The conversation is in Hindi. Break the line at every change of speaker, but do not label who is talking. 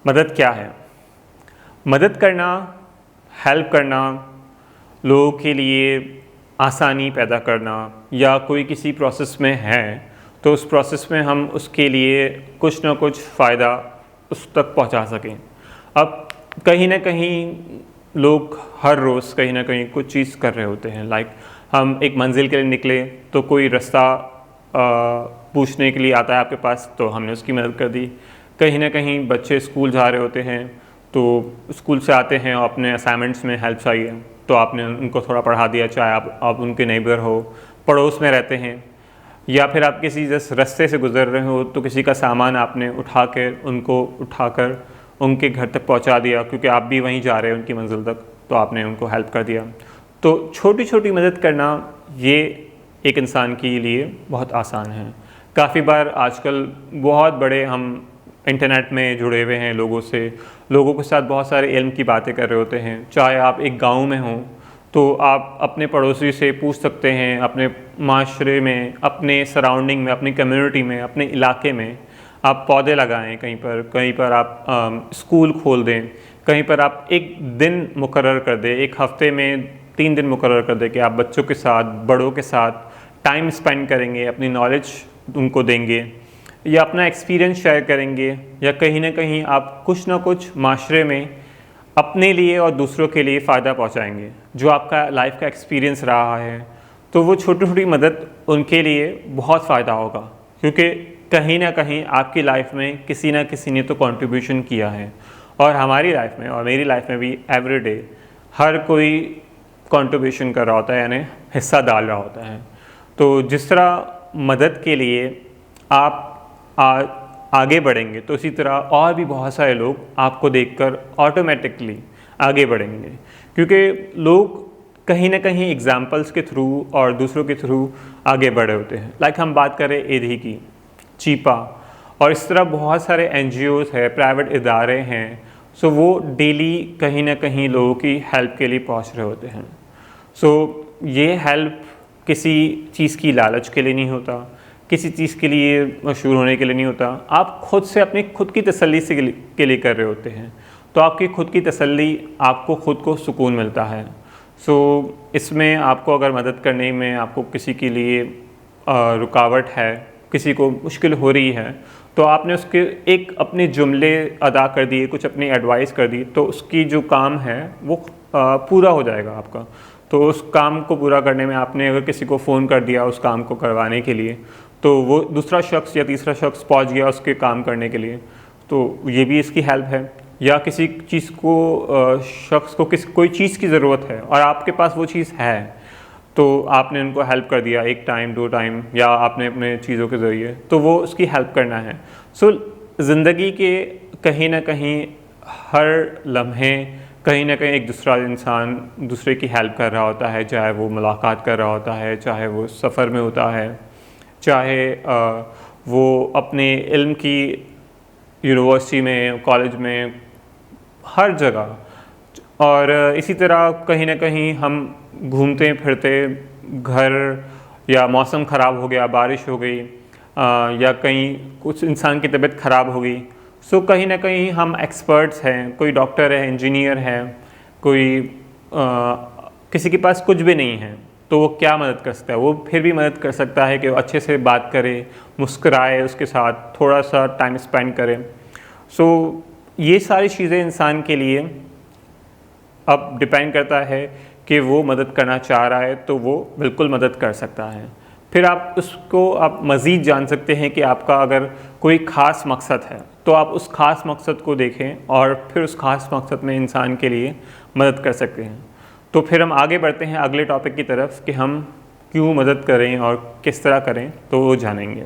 मदद क्या है? मदद करना, हेल्प करना, लोगों के लिए आसानी पैदा करना, या कोई किसी प्रोसेस में है तो उस प्रोसेस में हम उसके लिए कुछ ना कुछ फ़ायदा उस तक पहुंचा सकें। अब कहीं ना कहीं लोग हर रोज़ कहीं ना कहीं कुछ चीज़ कर रहे होते हैं। लाइक हम एक मंजिल के लिए निकले तो कोई रास्ता पूछने के लिए आता है आपके पास, तो हमने उसकी मदद कर दी। कहीं ना कहीं बच्चे स्कूल जा रहे होते हैं तो स्कूल से आते हैं और अपने असाइनमेंट्स में हेल्प चाहिए तो आपने उनको थोड़ा पढ़ा दिया, चाहे आप उनके नेबर हो, पड़ोस में रहते हैं, या फिर आप किसी जैसे रास्ते से गुजर रहे हो तो किसी का सामान आपने उठाकर उनके घर तक पहुंचा दिया, क्योंकि आप भी वहीं जा रहे हैं उनकी मंजिल तक, तो आपने उनको हेल्प कर दिया। तो छोटी छोटी मदद करना ये एक इंसान के लिए बहुत आसान है। काफ़ी बार आजकल बहुत बड़े हम इंटरनेट में जुड़े हुए हैं लोगों के साथ बहुत सारे इल्म की बातें कर रहे होते हैं। चाहे आप एक गांव में हों तो आप अपने पड़ोसी से पूछ सकते हैं, अपने माशरे में, अपने सराउंडिंग में, अपनी कम्युनिटी में, अपने इलाके में आप पौधे लगाएं, कहीं पर आप स्कूल खोल दें, कहीं पर आप एक दिन मुकर्रर कर दें, एक हफ़्ते में 3 दिन मुकर्रर कर दें कि आप बच्चों के साथ, बड़ों के साथ टाइम स्पेंड करेंगे, अपनी नॉलेज उनको देंगे या अपना एक्सपीरियंस शेयर करेंगे, या कहीं ना कहीं आप कुछ ना कुछ माशरे में अपने लिए और दूसरों के लिए फ़ायदा पहुंचाएंगे, जो आपका लाइफ का एक्सपीरियंस रहा है। तो वो छोटी छोटी मदद उनके लिए बहुत फ़ायदा होगा, क्योंकि कहीं ना कहीं आपकी लाइफ में किसी ना किसी ने तो कंट्रीब्यूशन किया है। और हमारी लाइफ में और मेरी लाइफ में भी एवरीडे हर कोई कंट्रीब्यूशन कर रहा होता है, यानी हिस्सा डाल रहा होता है। तो जिस तरह मदद के लिए आप आगे बढ़ेंगे तो इसी तरह और भी बहुत सारे लोग आपको देखकर ऑटोमेटिकली आगे बढ़ेंगे, क्योंकि लोग कहीं ना कहीं एग्जाम्पल्स के थ्रू और दूसरों के थ्रू आगे बढ़े होते हैं। लाइक हम बात करें एधी की, चीपा, और इस तरह बहुत सारे NGOs है, प्राइवेट इदारे हैं, सो वो डेली कहीं ना कहीं लोगों की हेल्प के लिए पहुंच रहे होते हैं। सो ये हेल्प किसी चीज़ की लालच के लिए नहीं होता, किसी चीज़ के लिए मशहूर होने के लिए नहीं होता, आप खुद से अपनी खुद की तसल्ली के लिए कर रहे होते हैं। तो आपकी खुद की तसल्ली, आपको खुद को सुकून मिलता है। सो इसमें आपको अगर मदद करने में आपको किसी के लिए रुकावट है, किसी को मुश्किल हो रही है, तो आपने उसके एक अपने जुमले अदा कर दिए, कुछ अपनी एडवाइस कर दी, तो उसकी जो काम है वो पूरा हो जाएगा आपका। तो उस काम को पूरा करने में आपने अगर किसी को फ़ोन कर दिया उस काम को करवाने के लिए, तो वो दूसरा शख्स या तीसरा शख्स पहुंच गया उसके काम करने के लिए, तो ये भी इसकी हेल्प है। या किसी चीज़ को शख्स को कोई चीज़ की ज़रूरत है और आपके पास वो चीज़ है, तो आपने उनको हेल्प कर दिया 1 टाइम 2 टाइम, या आपने अपने चीज़ों के ज़रिए, तो वो उसकी हेल्प करना है। सो ज़िंदगी के कहीं ना कहीं हर लम्हे कहीं ना कहीं एक दूसरा इंसान दूसरे की हेल्प कर रहा होता है, चाहे वो मुलाकात कर रहा होता है, चाहे वो सफ़र में होता है, चाहे वो अपने इल्म की यूनिवर्सिटी में, कॉलेज में, हर जगह। और इसी तरह कहीं ना कहीं हम घूमते फिरते घर, या मौसम ख़राब हो गया, बारिश हो गई, या कहीं कुछ इंसान की तबीयत ख़राब हो गई, सो कहीं ना कहीं हम एक्सपर्ट्स हैं, कोई डॉक्टर है, इंजीनियर है, कोई किसी के पास कुछ भी नहीं है, तो वो क्या मदद कर सकता है? वो फिर भी मदद कर सकता है कि वो अच्छे से बात करे, मुस्कुराए, उसके साथ थोड़ा सा टाइम स्पेंड करे। सो ये सारी चीज़ें इंसान के लिए अब डिपेंड करता है कि वो मदद करना चाह रहा है तो वो बिल्कुल मदद कर सकता है। फिर आप मज़ीद जान सकते हैं कि आपका अगर कोई ख़ास मकसद है तो आप उस ख़ास मकसद को देखें और फिर उस ख़ास मकसद में इंसान के लिए मदद कर सकते हैं। तो फिर हम आगे बढ़ते हैं अगले टॉपिक की तरफ कि हम क्यों मदद करें और किस तरह करें, तो वो जानेंगे।